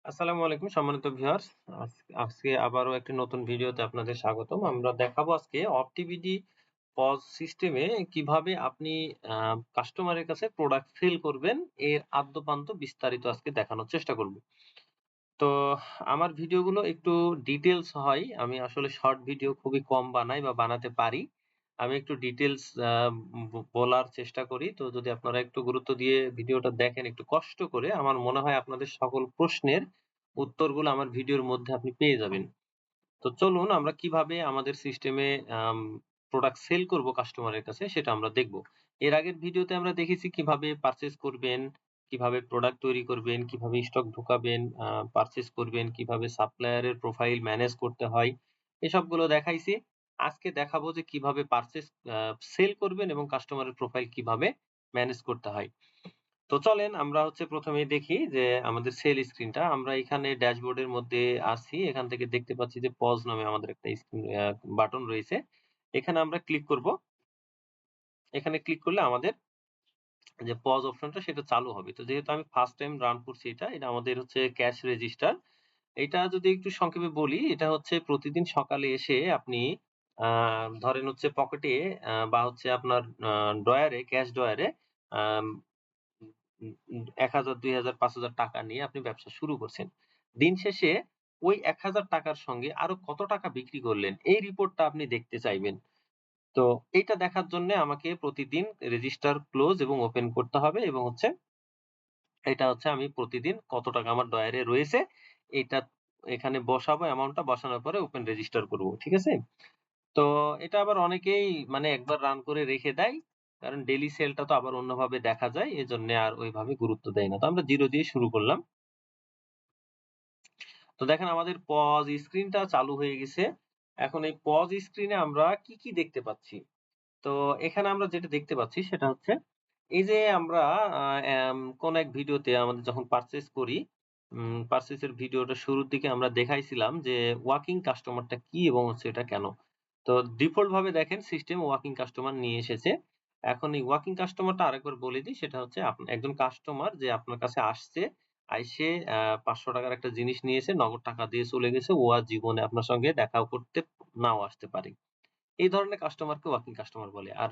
আসসালামু আলাইকুম সম্মানিত ভিউয়ার্স। আজকে আবারও একটি নতুন ভিডিওতে আপনাদের স্বাগতম। আমরা দেখাবো আজকে অপটিবিডি পজ সিস্টেমে কিভাবে আপনি কাস্টমারের কাছে প্রোডাক্ট সেল করবেন এর আদ্যোপান্ত বিস্তারিত আজকে দেখানোর চেষ্টা করব। তো আমার ভিডিওগুলো একটু ডিটেইলস হয়। আমি আসলে শর্ট ভিডিও খুবই কম বানাই বা বানাতে পারি। আমি একটু ডিটেইলস বলার চেষ্টা করি। তো যদি আপনারা একটু গুরুত্ব দিয়ে ভিডিওটা দেখেন একটু কষ্ট করে, আমার মনে হয় আপনাদের সকল প্রশ্নের উত্তরগুলো আমার ভিডিওর মধ্যে আপনি পেয়ে যাবেন। তো চলুন আমরা কিভাবে আমাদের সিস্টেমে আম প্রোডাক্ট সেল করব কাস্টমারের কাছে সেটা আমরা দেখব। এর আগের ভিডিওতে আমরা দেখেছি কিভাবে পারচেজ করবেন, কিভাবে প্রোডাক্ট তৈরি করবেন, কিভাবে স্টক ঢোকাবেন, পারচেজ করবেন, কিভাবে সাপ্লায়ার এর প্রোফাইল ম্যানেজ করতে হয়। এসবগুলো দেখাইছি। আজকে দেখাবো যে কিভাবে পারচেজ সেল করবেন এবং কাস্টমারের প্রোফাইল কিভাবে ম্যানেজ করতে হয়। তো চলেন আমরা হচ্ছে ১ম এই দেখি যে আমাদের সেল স্ক্রিনটা। আমরা এখানে ড্যাশবোর্ডের মধ্যে আছি। এখান থেকে দেখতে পাচ্ছি যে পজ নামে আমাদের একটা স্ক্রিন বাটন রয়েছে। এখানে আমরা ক্লিক করব। এখানে ক্লিক করলে আমাদের যে পজ অপশনটা সেটা চালু হবে। তো যেহেতু আমি ফার্স্ট টাইম রান করছি এটা আমাদের হচ্ছে ক্যাশ রেজিস্টার। এটা যদি একটু সংক্ষেপে বলি, এটা হচ্ছে প্রতিদিন সকালে এসে আপনি আ ধরেন হচ্ছে পকেটে বা হচ্ছে আপনার ড্রয়ারে, ক্যাশ ড্রয়ারে আম ১,০০০, ২,০০০, ৫,০০০ টাকা নিয়ে আপনি ব্যবসা শুরু করছেন। দিন শেষে ওই ১,০০০ টাকার সঙ্গে আরো কত টাকা বিক্রি করলেন এই রিপোর্টটা আপনি দেখতে চাইবেন। তো এইটা দেখার জন্যে আমাকে প্রতিদিন রেজিস্টার ক্লোজ এবং ওপেন করতে হবে এবং হচ্ছে এটা হচ্ছে আমি প্রতিদিন কত টাকা আমার ড্রয়ারে রয়েছে এইটা এখানে বসাবো, অ্যামাউন্টটা বসানোর পরে ওপেন রেজিস্টার করব। ঠিক আছে? তো এটা আবার অনেকেই মানে একবার রান করে রেখে দেয়। কারণ ডেইলি সেলটা তো আবার অন্যভাবে দেখা যায়। এজন্য আর ওইভাবে গুরুত্ব দেয় না। তো আমরা 0 দিয়ে শুরু করলাম। তো দেখেন আমাদের পজ স্ক্রিনটা চালু হয়ে গেছে। এখন এই পজ স্ক্রিনে আমরা কি, কি দেখতে পাচ্ছি? তো এখানে আমরা যেটা দেখতে পাচ্ছি সেটা হচ্ছে এই যে আমরা কোন এক ভিডিওতে আমাদের যখন পারচেজ করি, পারচেজ এর ভিডিওটা শুরুর দিকে আমরা দেখাইছিলাম যে ওয়ার্কিং কাস্টমারটা কি এবং হচ্ছে এটা কেন? তো ডিফল্ট ভাবে দেখেন সিস্টেম ওয়ার্কিং কাস্টমার নিয়ে এসেছে। এখন এই ওয়ার্কিং কাস্টমারটা আরেকবার বলে দিই সেটা হচ্ছে একজন কাস্টমার যে আপনার কাছে আসছে, আইসে ৳৫০০ র একটা জিনিস নিয়েছে, নগদ টাকা দিয়ে চলে গেছে। ও আর জীবনে আপনার সঙ্গে দেখাও করতে নাও আসতে পারে। এই ধরনের কাস্টমারকে ওয়ার্কিং কাস্টমার বলে। আর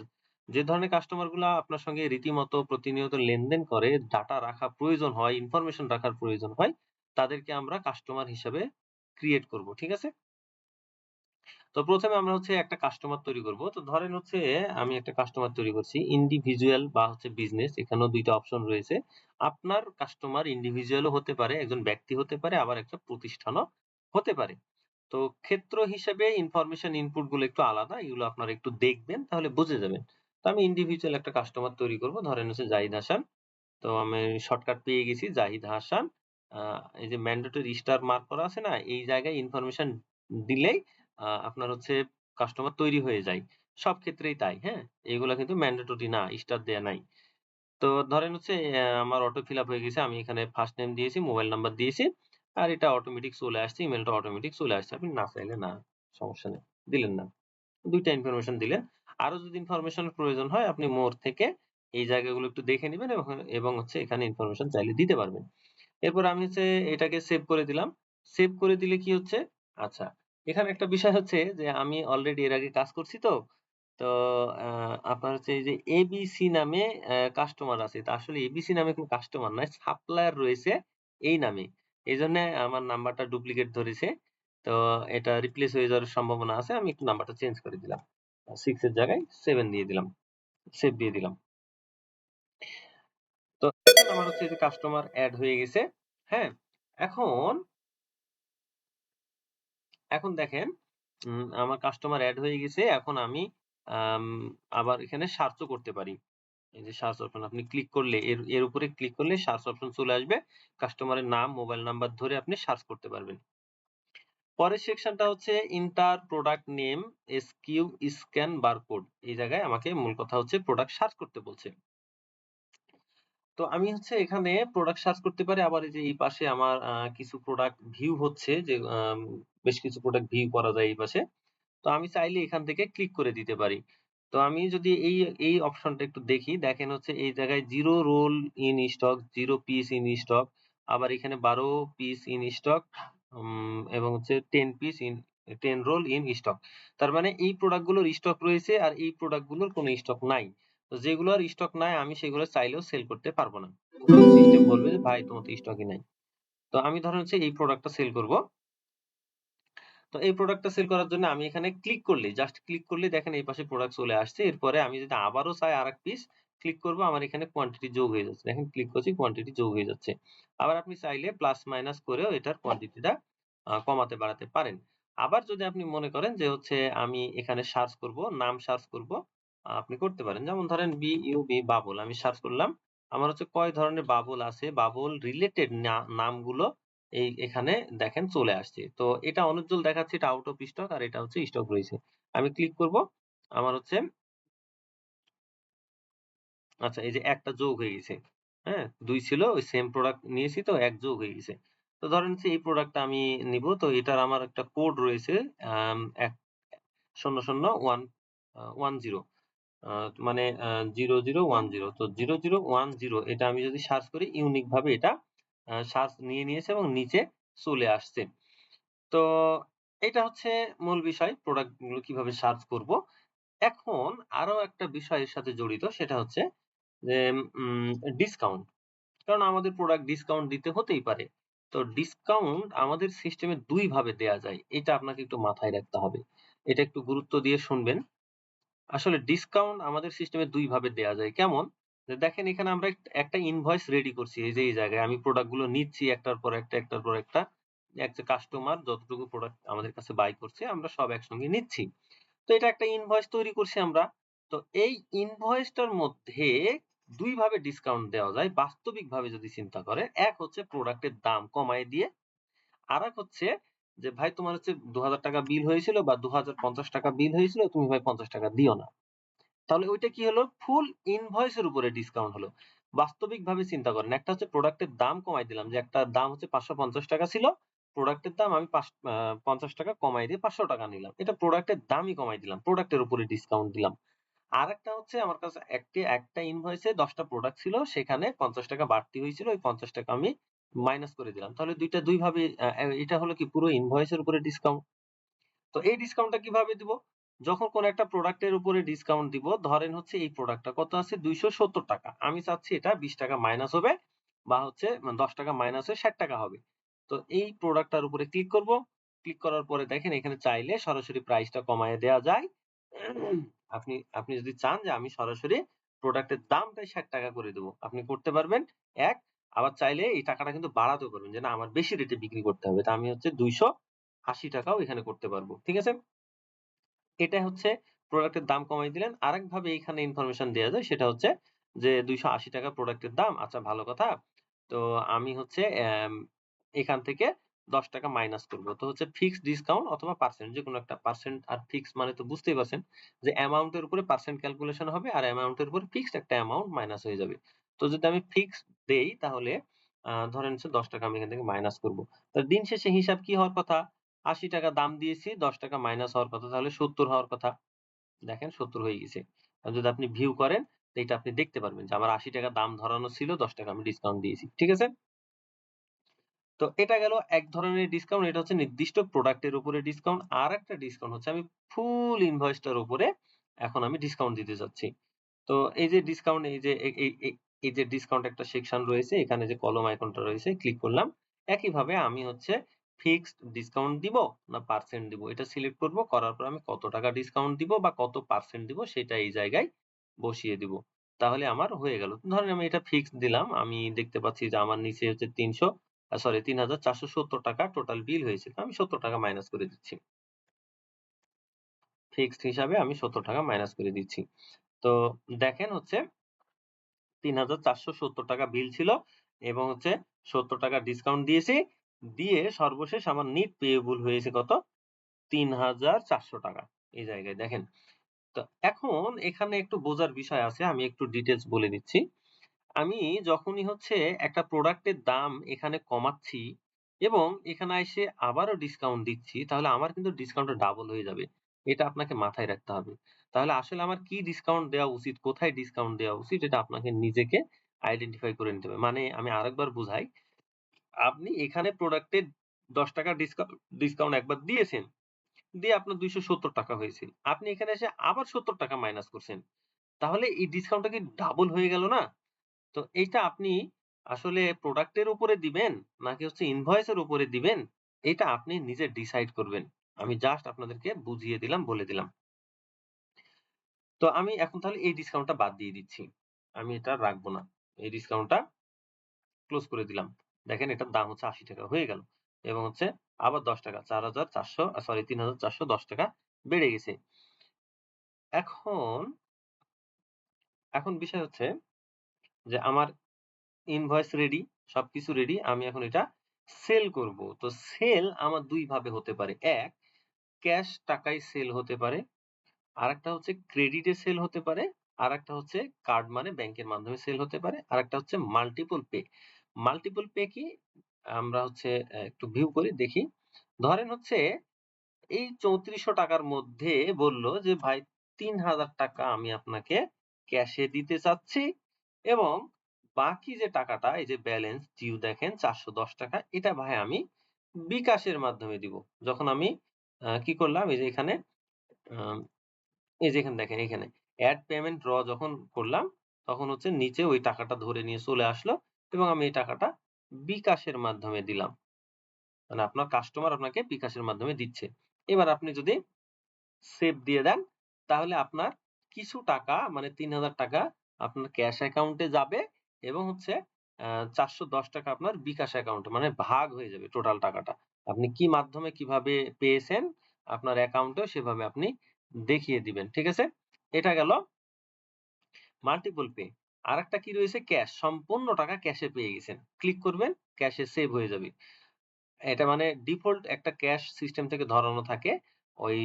যে ধরনের কাস্টমার গুলা আপনার সঙ্গে রীতিমতো প্রতিনিয়ত লেনদেন করে, ডাটা রাখা প্রয়োজন হয়, ইনফরমেশন রাখার প্রয়োজন হয়, তাদেরকে আমরা কাস্টমার হিসাবে ক্রিয়েট করব। ঠিক আছে? তো ১ম এ আমরা হচ্ছে একটা কাস্টমার তৈরি করব। তো ধরেন হচ্ছে আমি একটা কাস্টমার তৈরি করছি। ইন্ডিভিজুয়াল বা হচ্ছে বিজনেস এখানেও ২ টা অপশন রয়েছে। আপনার কাস্টমার ইন্ডিভিজুয়াল ও হতে পারে, একজন ব্যক্তি হতে পারে, আবার একটা প্রতিষ্ঠানও হতে পারে। তো ক্ষেত্র হিসেবে ইনফরমেশন ইনপুট গুলো একটু আলাদা। এগুলো আপনারা একটু দেখবেন তাহলে বুঝে যাবেন। তো আমি ইন্ডিভিজুয়াল একটা কাস্টমার তৈরি করব। ধরেন হচ্ছে জাহিদ হাসান। তো আমি শর্টকাট পেয়ে গেছি জাহিদ হাসান। আ এই যে ম্যান্ডেটরি স্টার মার্ক করা আছে না? এই জায়গায় ইনফরমেশন দিলেই আপনার হচ্ছে কাস্টমার তৈরি হয়ে যায়। সব ক্ষেত্রেই তাই, হ্যাঁ? এগুলা কিন্তু ম্যান্ডেটরি না, স্টার দেয়া নাই। তো ধরেন হচ্ছে আমার অটো ফিল আপ হয়ে গেছে। আমি এখানে ফার্স্ট নেম দিয়েছি, মোবাইল নাম্বার দিয়েছি। আর এটা অটোমেটিক চলে আসছে। ইমেইলটা অটোমেটিক চলে আসছে। আপনি না চাইলে না, সমস্যা নেই। দিলেন না। ২ টা ইনফরমেশন দিলেন। আরো যদি ইনফরমেশন এর প্রয়োজন হয় আপনি মোর থেকে এই জায়গাগুলো একটু দেখে নিবেন এবং হচ্ছে এখানে ইনফরমেশন চাইলে দিতে পারবেন। এরপর আমি হচ্ছে এটাকে সেভ করে দিলাম। সেভ করে দিলে কি হচ্ছে? আচ্ছা, এখানে একটা বিষয় হচ্ছে যে আমি অলরেডি এর আগে কাজ করছি তো। তো আ আপনার হচ্ছে এই যে এবিসি নামে কাস্টমার আছে। তো আসলে এবিসি নামে কোন কাস্টমার নয়, সাপ্লায়ার রয়েছে এই নামে। এজন্য আমার নাম্বারটা ডুপ্লিকেট ধরেছে। তো এটা রিপ্লেস হয়ে যাওয়ার সম্ভাবনা আছে। আমি একটু নাম্বারটা চেঞ্জ করে দিলাম। 6 এর জায়গায় 7 দিয়ে দিলাম। সেভ দিয়ে দিলাম। তো এখন আমার হচ্ছে যে কাস্টমার এড হয়ে গেছে। হ্যাঁ? এখন এখন দেখেন আমার কাস্টমার এড হয়ে গেছে। এখন আমি আম আবার এখানে সার্চ ও করতে পারি। এই যে সার্চ অপশন আপনি ক্লিক করলে এর উপরে ক্লিক করলে সার্চ অপশন চলে আসবে। কাস্টমারের নাম, মোবাইল নাম্বার ধরে আপনি সার্চ করতে পারবেন। পরের সেকশনটা হচ্ছে enter product name, SQ, scan, barcode. এই জায়গায় আমাকে মূল কথা হচ্ছে প্রোডাক্ট সার্চ করতে বলছে। তো আমি হচ্ছে এখানে প্রোডাক্ট সার্চ করতে পারি। আবার এই যে এই পাশে আমার কিছু প্রোডাক্ট ভিউ হচ্ছে যে বেশ কিছু প্রোডাক্ট ভিউ করা যায় এই পাশে। তো আমি চাইলে এখান থেকে ক্লিক করে দিতে পারি। তো আমি যদি এই অপশনটা একটু দেখি, দেখেন হচ্ছে এই জায়গায় 0 roll in stock, 0 piece in stock. আবার এখানে 12 পিস ইন স্টক এবং হচ্ছে 10 রোল ইন স্টক। তার মানে এই প্রোডাক্ট গুলোর স্টক রয়েছে আর এই প্রোডাক্ট গুলোর কোনো স্টক নাই। তো যেগুলোর স্টক নাই আমি সেগুলো চাইলেও সেল করতে পারবো না। সিস্টেম বলবে যে ভাই তোমার তো স্টকই নাই। তো আমি ধরেন হচ্ছে এই প্রোডাক্টটা সেল করব। তো এই প্রোডাক্টটা সেল করার জন্য আমি এখানে ক্লিক করলেই, জাস্ট ক্লিক করলেই দেখেন এই পাশে প্রোডাক্ট চলে আসছে। এরপরে আমি যদি আবারও চাই আরেক পিস ক্লিক করব, আমার এখানে কোয়ান্টিটি যোগ হয়ে যাচ্ছে। দেখেন ক্লিক করছি, কোয়ান্টিটি যোগ হয়ে যাচ্ছে। আবার আপনি চাইলে প্লাস মাইনাস করেও এটার কোয়ান্টিটিটা কমাতে বাড়াতে পারেন। আবার যদি আপনি মনে করেন যে হচ্ছে আমি এখানে সার্চ করব, নাম সার্চ করব, আপনি করতে পারেন। যেমন ধরেন BUB বাবল আমি সার্চ করলাম। আমার হচ্ছে কয় ধরনের বাবল আছে, বাবল রিলেটেড নামগুলো এখানে দেখেন চলে আসছে। তো এটা অনুজ্জ্বল দেখাচ্ছে, এটা আউট অফ স্টক আর এটা হচ্ছে স্টক রয়েছে। আমি ক্লিক করব। আমার হচ্ছে আচ্ছা এই যে একটা যোগ হয়ে গেছে। হ্যাঁ? ২ ছিল ওই সেম প্রোডাক্ট নিয়েছি তো ১ যোগ হয়ে গেছে। তো ধরেন হচ্ছে এই প্রোডাক্টটা আমি নিবো। তো এটার আমার একটা কোড রয়েছে ১০০১ 10 মানে 0010 তো 0010 এটা আমি যদি সার্চ করি ইউনিক ভাবে এটা সার্চ নিয়ে নিয়েছে এবং নিচে চলে আসছে। তো এটা হচ্ছে মূল বিষয়, প্রোডাক্ট গুলো কিভাবে সার্চ করব। এখন আরো একটা বিষয় এর সাথে জড়িত, সেটা হচ্ছে যে উম ডিসকাউন্ট। কারণ আমাদের প্রোডাক্ট ডিসকাউন্ট দিতে হতেই পারে। তো ডিসকাউন্ট আমাদের সিস্টেমে ২ ভাবে দেয়া যায়। এটা আপনাকে একটু মাথায় রাখতে হবে। এটা একটু গুরুত্ব দিয়ে শুনবেন। আসলে ডিসকাউন্ট আমাদের সিস্টেমে ২ ভাবে দেয়া যায়। কেমন? যে দেখেন এখানে আমরা একটা ইনভয়েস রেডি করছি। এই যে এই জায়গায় আমি প্রোডাক্ট গুলো নিচ্ছি একটার পর একটা, একটার পর একটা। একটা কাস্টমার যতটুকু প্রোডাক্ট আমাদের কাছে বাই করছে আমরা সব একসঙ্গে নিচ্ছি। তো এটা একটা ইনভয়েস তৈরি করছি আমরা। তো এই ইনভয়েসটার মধ্যে ২ ভাবে ডিসকাউন্ট দেওয়া যায় বাস্তবিকভাবে যদি চিন্তা করেন। এক হচ্ছে প্রোডাক্টের দাম কমায় দিয়ে, আরেক হচ্ছে যে ভাই তোমার হচ্ছে ৳২,০০০ বিল হয়েছিল বা ৳২,০৫০ বিল হয়েছিল, তুমি ভাই ৳৫০ দিও না। তাহলে ওইটা কি হলো? ফুল ইনভয়েস এর উপরে ডিসকাউন্ট হলো। বাস্তবিকভাবে চিন্তা করেন। একটা হচ্ছে প্রোডাক্টের দাম কমায় দিলাম, যে একটা দাম হচ্ছে ৳৫৫০ ছিল। প্রোডাক্টের দাম আমি ৳৫০ কমায় দিয়ে ৳৫০০ নিলাম। এটা প্রোডাক্টের দামই কমায় দিলাম। প্রোডাক্টের উপরে ডিসকাউন্ট দিলাম। আরেকটা হচ্ছে আমার কাছে একটা ইনভয়েসে ১০ টা প্রোডাক্ট ছিল। সেখানে ৳৫০ বাড়তি হয়েছিল। ওই ৳৫০ আমি মাইনাস করে দিলাম। তাহলে ২ টা ২ ভাবে এটা হলো কি পুরো ইনভয়েসের উপরে ডিসকাউন্ট। তো এই ডিসকাউন্টটা কিভাবে দিব? যখন কোন একটা প্রোডাক্টের উপরে ডিসকাউন্ট দিব, ধরেন হচ্ছে এই প্রোডাক্টটা কত আছে ৳২৭০। আমি চাচ্ছি এটা ৳২০ মাইনাস হবে বা হচ্ছে ৳১০ মাইনাস হয়ে ৳৬০ হবে। তো এই প্রোডাক্টটার উপরে ক্লিক করব। ক্লিক করার পরে দেখেন এখানে চাইলে সরাসরি প্রাইসটা কমায় দেয়া যায়। আপনি আপনি যদি চান যে আমি সরাসরি প্রোডাক্টের দামটাই ৳৬০ করে দেব, আপনি করতে পারবেন ১। আবার চাইলে এই টাকাটা কিন্তু বাড়াতেও পারবেন যে না আমার বেশি রেটে বিক্রি করতে হবে। তা আমি হচ্ছে ৳২৮০ ও এখানে করতে পারব। ঠিক আছে? এটা হচ্ছে প্রোডাক্টের দাম কমায় দিলেন। আরেকভাবে এখানে ইনফরমেশন দেয়া যায়, সেটা হচ্ছে যে ৳২৮০ প্রোডাক্টের দাম। আচ্ছা ভালো কথা। তো আমি হচ্ছে এখান থেকে ৳১০ মাইনাস করব। তো হচ্ছে ফিক্সড ডিসকাউন্ট অথবা পার্সেন্ট যেকোনো একটা। পার্সেন্ট আর ফিক্সড মানে তো বুঝতেই পারছেন যে অ্যামাউন্ট এর উপরে পার্সেন্ট ক্যালকুলেশন হবে আর অ্যামাউন্ট এর উপরে ফিক্সড একটা অ্যামাউন্ট মাইনাস হয়ে যাবে। তো যদি আমি ফিক্সড দেই তাহলে ধরেন হচ্ছে ৳১০ আমি এখান থেকে মাইনাস করব। তো দিন শেষে হিসাব কি হওয়ার কথা? ৳৮০ দাম দিয়েছি, ৳১০ মাইনাস হওয়ার কথা। তাহলে ৭০ হওয়ার কথা। দেখেন ৭০ হয়ে গেছে। আর যদি আপনি ভিউ করেন, তো এটা আপনি দেখতে পারবেন যে আমার ৳৮০ দাম ধরানো ছিল, ৳১০ আমি ডিসকাউন্ট দিয়েছি। ঠিক আছে? তো এটা গেল এক ধরনের ডিসকাউন্ট। এটা হচ্ছে নির্দিষ্ট প্রোডাক্টের উপরে ডিসকাউন্ট। আরেকটা ডিসকাউন্ট হচ্ছে আমি ফুল ইনভয়েসটার উপরে এখন আমি ডিসকাউন্ট দিতে চাচ্ছি। তো এই যে ডিসকাউন্ট, এই যে এই যে ডিসকাউন্ট একটা সেকশন রয়েছে, এখানে যে কলম আইকনটা রয়েছে ক্লিক করলাম। একইভাবে আমি হচ্ছে ফিক্সড ডিসকাউন্ট দিব না পার্সেন্ট দিব এটা সিলেক্ট করব। করার পর আমি কত টাকা ডিসকাউন্ট দিব বা কত পার্সেন্ট দিব সেটা এই জায়গায় বসিয়ে দিব। তাহলে আমার হয়ে গেল। ধরেন আমি এটা ফিক্সড দিলাম। আমি দেখতে পাচ্ছি যে আমার নিচে হচ্ছে ৩০০ সরি ৳৩,৪৭০ টোটাল বিল হয়েছে। তো আমি ৳৭০ মাইনাস করে দিচ্ছি। ফিক্সড হিসাবে আমি ৳৭০ মাইনাস করে দিচ্ছি। তো দেখেন হচ্ছে ৳৩,৪৭০ বিল ছিল এবং হচ্ছে ৳৭০ ডিসকাউন্ট দিয়েছি। দিয়ে সর্বশেষ আমার নেট পেয়েবল হয়েছে কত? ৳৩,৪০০। এই জায়গায় দেখেন। তো এখন এখানে একটু বোঝার বিষয় আছে। আমি একটু ডিটেইলস বলে দিচ্ছি। আমি যখনই হচ্ছে একটা প্রোডাক্টের দাম এখানে কমাচ্ছি এবং এখানে এসে আবারও ডিসকাউন্ট দিচ্ছি, তাহলে আমার কিন্তু ডিসকাউন্টটা ডাবল হয়ে যাবে। এটা আপনাকে মাথায় রাখতে হবে। তাহলে আসলে আমার কি ডিসকাউন্ট দেওয়া উচিত, কোথায় ডিসকাউন্ট দেওয়া উচিত এটা আপনাকে নিজেকে আইডেন্টিফাই করে নিতে হবে। মানে আমি আরেকবার বুঝাই। আপনি এখানে প্রোডাক্টে ৳10 ডিসকাউন্ট একবার দিয়েছেন। দিয়ে আপনার ৳270 হয়েছে। আপনি এখানে এসে আবার ৳70 মাইনাস করছেন। তাহলে এই ডিসকাউন্টটা কি ডাবল হয়ে গেল না? তো এইটা আপনি আসলে প্রোডাক্টের উপরে দিবেন নাকি হচ্ছে ইনভয়েস এর উপরে দিবেন, এটা আপনি নিজে ডিসাইড করবেন। আমি জাস্ট আপনাদেরকে বুঝিয়ে দিলাম, বলে দিলাম। তো আমি এখন তাহলে এই ডিসকাউন্টটা বাদ দিয়ে দিচ্ছি। আমি এটা রাখবো না। এই ডিসকাউন্টটা ক্লোজ করে দিলাম। দেখেন এটার দাম হচ্ছে ৳৮০ হয়ে গেল। এবং হচ্ছে আবার ৳10 ৳৪,৪০০ সরি ৳৩,৪১০ বেড়ে গেছে। এখন, এখন বিষয় হচ্ছে যে আমার ইনভয়েস রেডি, সবকিছু রেডি। আমি এখন এটা সেল করব। তো সেল আমার ২ ভাবে হতে পারে। ১ ক্যাশ টাকায় সেল হতে পারে। আরেকটা হচ্ছে ক্রেডিটে সেল হতে পারে। আরেকটা হচ্ছে কার্ড মানে ব্যাংকের মাধ্যমে সেল হতে পারে। আরেকটা হচ্ছে মাল্টিপল পে। মাল্টিপল পে কি? আমরা হচ্ছে একটু ভিউ করি দেখি। ধরেন হচ্ছে এই ৳৩৪০০ র মধ্যে বলল যে, "ভাই ৳৩,০০০ আমি আপনাকে ক্যাশে দিতে চাচ্ছি এবং বাকি যে টাকাটা এই যে ব্যালেন্স ডিউ দেখেন ৳৪১০ এটা ভাই আমি বিকাশের মাধ্যমে দিব।" যখন আমি কি করলাম এই যে এখানে আম এই যে এখানে দেখেন এখানে এড পেমেন্ট যখন করলাম তখন হচ্ছে নিচে ওই টাকাটা ধরে নিয়ে চলে আসলো এবং আমি এই টাকাটা বিকাশের মাধ্যমে দিলাম। মানে আপনার কাস্টমার আপনাকে বিকাশের মাধ্যমে দিচ্ছে। এবার আপনি যদি সেভ দিয়ে দেন, তাহলে আপনার কিছু টাকা মানে ৳৩,০০০ আপনার ক্যাশ অ্যাকাউন্টে যাবে এবং হচ্ছে ৳৪১০ আপনার বিকাশ অ্যাকাউন্টে মানে ভাগ হয়ে যাবে টোটাল টাকাটা। আপনি কি মাধ্যমে কিভাবে পেয়েছেন আপনার অ্যাকাউন্টেও সেভাবে আপনি দেখিয়ে দিবেন। ঠিক আছে? এটা গেল মাল্টিপল পে। আরেকটা কি রয়েছে ক্যাশ। সম্পূর্ণ টাকা ক্যাশে পেয়ে গেছেন। ক্লিক করবেন, ক্যাশে সেভ হয়ে যাবে। এটা মানে ডিফল্ট একটা ক্যাশ সিস্টেম থেকে ধরানো থাকে। ওই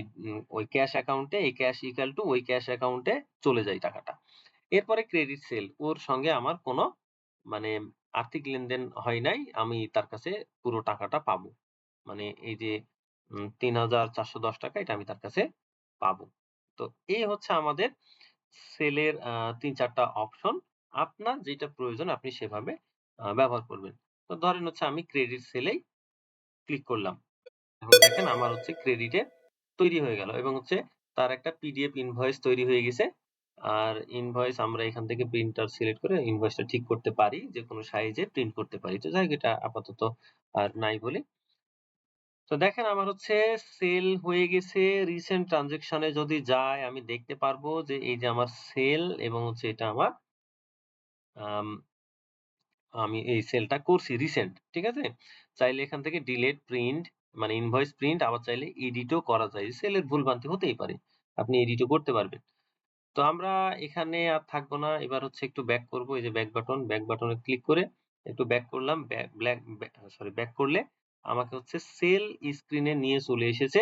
ওই ক্যাশ অ্যাকাউন্টে এই ক্যাশ ইকুয়াল টু ওই ক্যাশ অ্যাকাউন্টে চলে যায় টাকাটা। এরপরে ক্রেডিট সেল। ওর সঙ্গে আমার কোনো মানে আর্থিক লেনদেন হয় নাই। আমি তার কাছে পুরো টাকাটা পাবো। মানে এই যে ৳৩,৪১০ এটা আমি তার কাছে পাবো। তো এই হচ্ছে আমাদের সেলের ৩-৪ টা অপশন। আপনার যেটা প্রয়োজন আপনি সেভাবে ব্যবহার করবেন। তো ধরেন হচ্ছে আমি ক্রেডিট সেলেই ক্লিক করলাম। এখন দেখেন আমার হচ্ছে ক্রেডিটে তৈরি হয়ে গেল এবং হচ্ছে তার একটা পিডিএফ ইনভয়েস তৈরি হয়ে গেছে। আর ইনভয়েস আমরা এখান থেকে প্রিন্টার সিলেক্ট করে ইনভয়েসটা ঠিক করতে পারি। যেকোনো সাইজে প্রিন্ট করতে পারি। তো যাই হোক এটা আপাতত আর নাই বলি। তো দেখেন আমার হচ্ছে সেল হয়ে গেছে। রিসেন্ট ট্রান্সেকশন এ যদি যাই আমি দেখতে পারবো যে এই যে আমার সেল এবং হচ্ছে এটা আমার আম আমি এই সেলটা করছি রিসেন্ট। ঠিক আছে? চাইলে এখান থেকে ডিলিট, প্রিন্ট মানে ইনভয়েস প্রিন্ট আবার চাইলে এডিটও করা যায়। সেলের ভুলভ্রান্তি হতেই পারে। আপনি এডিটও করতে পারবেন। তো আমরা এখানে আর থাকবো না। এবার হচ্ছে একটু ব্যাক করব। এই যে ব্যাক বাটনে ক্লিক করে একটু ব্যাক করলাম। ব্যাক করলে আমাকে হচ্ছে সেল স্ক্রিনে নিয়ে চলে এসেছে।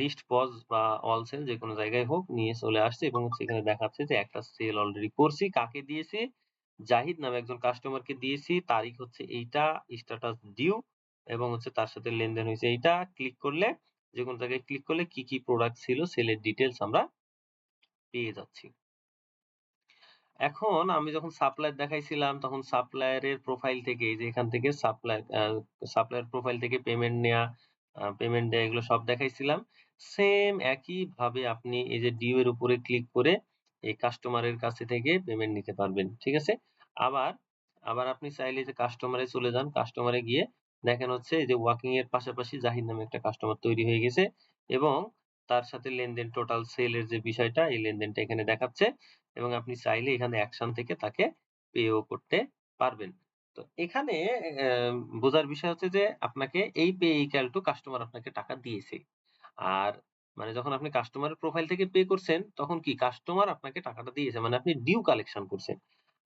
লিস্ট পজ বা অল সেল যেকোনো জায়গায় হোক নিয়ে চলে আসছে এবং হচ্ছে এখানে দেখাচ্ছে যে একটা সেল অলরেডি করছি। কাকে দিয়েছি? জাহিদ নামে একজন কাস্টমারকে দিয়েছি। তারিখ হচ্ছে এইটা, স্ট্যাটাস ডিউ এবং হচ্ছে তার সাথে লেনদেন হইছে এইটা। ক্লিক করলে যেকোনো জায়গায় ক্লিক করলে কি, কি প্রোডাক্ট ছিল সেলের ডিটেইলস আমরা পেয়ে যাচ্ছি। এখন আমি যখন সাপ্লায়ার দেখাইছিলাম তখন সাপ্লায়ারের প্রোফাইল থেকে এই যে এখান থেকে সাপ্লায়ার প্রোফাইল থেকে পেমেন্ট নেয়া, পেমেন্ট দেয়া এগুলো সব দেখাইছিলাম। সেম একইভাবে আপনি এই যে ডিউ এর উপরে ক্লিক করে এই কাস্টমারের কাছে থেকে পেমেন্ট নিতে পারবেন। ঠিক আছে? আবার, আবার আপনি চাইলে যে কাস্টমারে চলে যান। কাস্টমারে গিয়ে দেখেন হচ্ছে এই যে ওয়ার্কিং এর পাশাপাশি জাহিদ নামে একটা কাস্টমার তৈরি হয়ে গেছে এবং তার সাথে লেনদেন টোটাল সেল এর যে বিষয়টা এই লেনদেনটা এখানে দেখাচ্ছে। এবং আপনি চাইলে এখানে অ্যাকশন থেকে তাকে পেও করতে পারবেন। তো এখানে বোঝার বিষয় হচ্ছে যে আপনাকে এই পে ইকুয়াল টু কাস্টমার আপনাকে টাকা দিয়েছে। আর মানে যখন আপনি কাস্টমারের প্রোফাইল থেকে পে করছেন তখন কি কাস্টমার আপনাকে টাকাটা দিয়েছে। মানে আপনি ডিউ কালেকশন করছেন।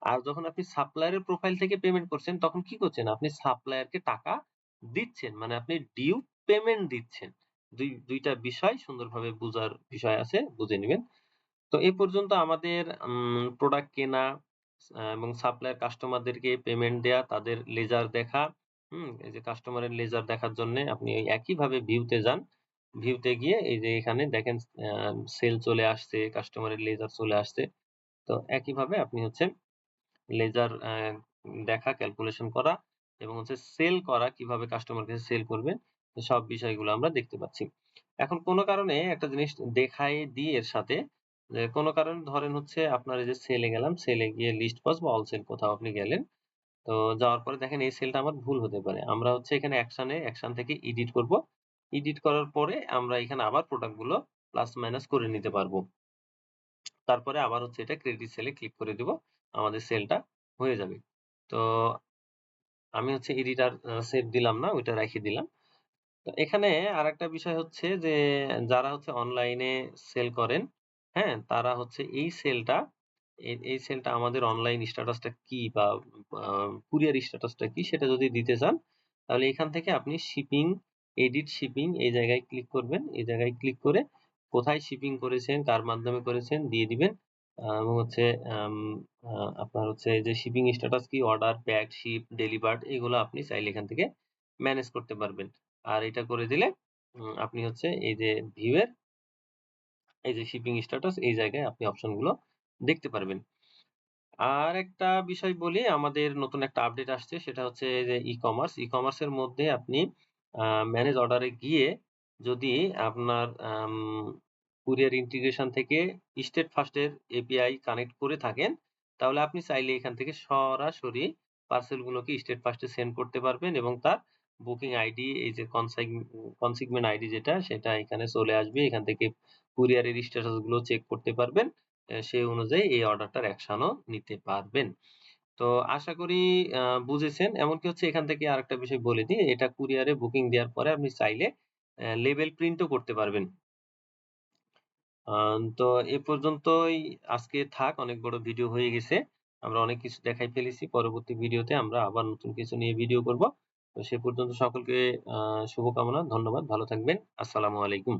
আর যখন আপনি সাপ্লায়ারের প্রোফাইল থেকে পেমেন্ট করছেন তখন কি করছেন? আপনি সাপ্লায়ারকে টাকা দিচ্ছেন। মানে আপনি ডিউ পেমেন্ট দিচ্ছেন। ২ টা বিষয় সুন্দরভাবে বুঝার বিষয় আছে, বুঝে নিবেন। তো এই পর্যন্ত আমাদের প্রোডাক্ট কেনা এবং সাপ্লায়ার কাস্টমারদেরকে পেমেন্ট দেয়া, তাদের লেজার দেখা, এই যে কাস্টমারের লেজার দেখার জন্যে আপনি ওই একইভাবে ভিউতে যান। ভিউতে গিয়ে এই যে এখানে দেখেন সেল চলে আসছে, কাস্টমারের লেজার চলে আসছে। তো একইভাবে আপনি হচ্ছে লেজার দেখা, ক্যালকুলেশন করা এবং হচ্ছে সেল করা কিভাবে কাস্টমার কাছে সেল করবেন সব বিষয়গুলো আমরা দেখতে পাচ্ছি। এখন কোন কারণে একটা জিনিস দেখায় দিই এর সাথে যে কোন কারণে ধরেন হচ্ছে আপনার এই যে সেলে গেলাম, সেলে গিয়ে লিস্ট পজ বা অল সেল কোথাও আপনি গেলেন। তো যাওয়ার পরে দেখেন এই সেলটা আমার ভুল হতে পারে। আমরা হচ্ছে এখানে অ্যাকশন থেকে এডিট করব। এডিট করার পরে আমরা এখানে আবার প্রোডাক্ট গুলো প্লাস মাইনাস করে নিতে পারবো। তারপরে আবার হচ্ছে এটা ক্রেডিট সেলে ক্লিক করে দিব। আমাদের সেলটা হয়ে যাবে। তো আমি হচ্ছে এডিট আর সেভ দিলাম না, ওইটা রাইখে দিলাম। তো এখানে আরেকটা বিষয় হচ্ছে যে যারা হচ্ছে অনলাইনে সেল করেন, হ্যাঁ? তারা হচ্ছে এই সেলটা আমাদের অনলাইন স্ট্যাটাসটা কি বা কুরিয়ার স্ট্যাটাসটা কি সেটা যদি দিতে চান, তাহলে এখান থেকে আপনি শিপিং, এডিট শিপিং এই জায়গায় ক্লিক করবেন। এই জায়গায় ক্লিক করে কোথায় শিপিং করেছেন, কার মাধ্যমে করেছেন দিয়ে দিবেন। এবং হচ্ছে আম আ আপনার হচ্ছে এই যে শিপিং স্ট্যাটাস কি অর্ডার, প্যাকড, শিপড, ডেলিভারড এগুলো আপনি চাইলে এখান থেকে ম্যানেজ করতে পারবেন। আর এটা করে দিলে আপনি হচ্ছে এই যে ভিউ এর এই যে শিপিং স্ট্যাটাস এই জায়গায় আপনি অপশন গুলো দেখতে পারবেন। আর একটা বিষয় বলি আমাদের নতুন একটা আপডেট আসছে সেটা হচ্ছে যে ই-কমার্স। ই-কমার্স এর মধ্যে আপনি ম্যানেজ অর্ডার এ গিয়ে যদি আপনার কুরিয়ার ইন্টিগ্রেশন থেকে স্টেট ফার্স্ট এর এপিআই কানেক্ট করে থাকেন, তাহলে আপনি চাইলে এখান থেকে সরাসরি পার্সেল গুলোকে স্টেট ফার্স্ট এ সেন্ড করতে পারবেন এবং তার বুকিং আইডি এই যে কনসিগমেন্ট আইডি যেটা সেটা এখানে চলে আসবে। এখান থেকে কুরিয়ারের স্ট্যাটাস গুলো চেক করতে পারবেন। সেই অনুযায়ী এই অর্ডারটার অ্যাকশনও নিতে পারবেন। তো আশা করি বুঝেছেন। এমনকি হচ্ছে এখান থেকে আরেকটা বিষয় বলে দিই, এটা কুরিয়ারে বুকিং দেওয়ার পরে আপনি চাইলে লেবেল প্রিন্টও করতে পারবেন। তো এ পর্যন্তই আজকে থাক। অনেক বড় ভিডিও হয়ে গেছে। আমরা অনেক কিছু দেখাই ফেলেছি। পরবর্তী ভিডিওতে আমরা আবার নতুন কিছু নিয়ে ভিডিও করব। তো সে পর্যন্ত সকলকে শুভকামনা। ধন্যবাদ। ভালো থাকবেন। আসসালামু আলাইকুম।